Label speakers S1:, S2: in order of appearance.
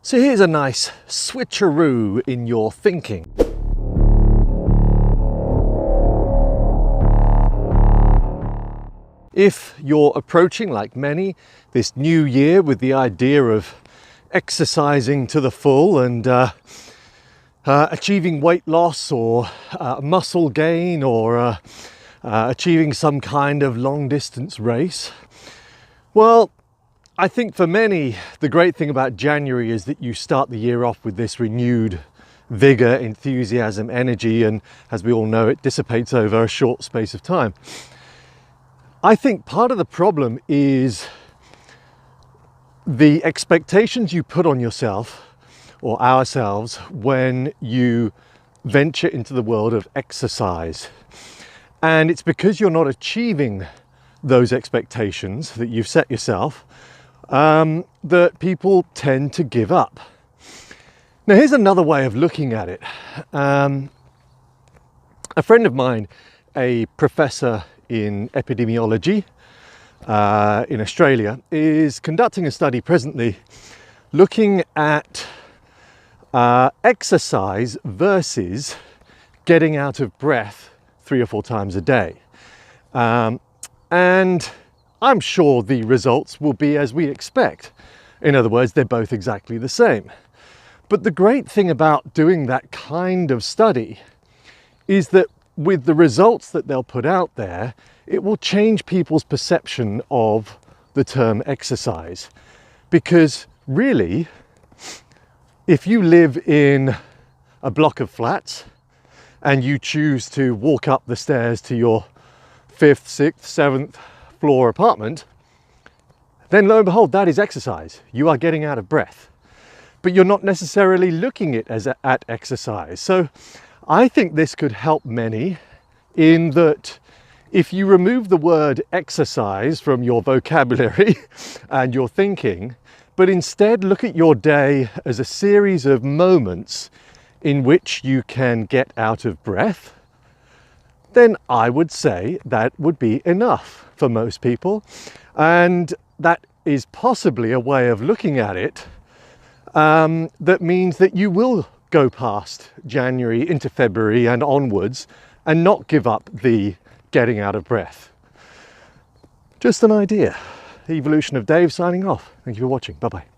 S1: So here's a nice switcheroo in your thinking. If you're approaching, like many, this new year with the idea of exercising to the full and achieving weight loss or muscle gain or achieving some kind of long distance race, well, I think for many, the great thing about January is that you start the year off with this renewed vigor, enthusiasm, energy, and as we all know, it dissipates over a short space of time. I think part of the problem is the expectations you put on yourself or ourselves when you venture into the world of exercise. And it's because you're not achieving those expectations that you've set yourself that people tend to give up. Now, here's another way of looking at it. A friend of mine, a professor in epidemiology in Australia, is conducting a study presently looking at exercise versus getting out of breath 3 or 4 times a day. And I'm sure the results will be as we expect. In other words, they're both exactly the same. But the great thing about doing that kind of study is that with the results that they'll put out there, it will change people's perception of the term exercise. Because really, if you live in a block of flats and you choose to walk up the stairs to your 5th, 6th, 7th floor apartment, then lo and behold, that is exercise. You are getting out of breath, but you're not necessarily looking at exercise. So I think this could help many in that if you remove the word exercise from your vocabulary and your thinking, but instead look at your day as a series of moments in which you can get out of breath, then I would say that would be enough for most people. And that is possibly a way of looking at it that means that you will go past January into February and onwards and not give up the getting out of breath. Just an idea. The Evolution of Dave signing off. Thank you for watching. Bye-bye.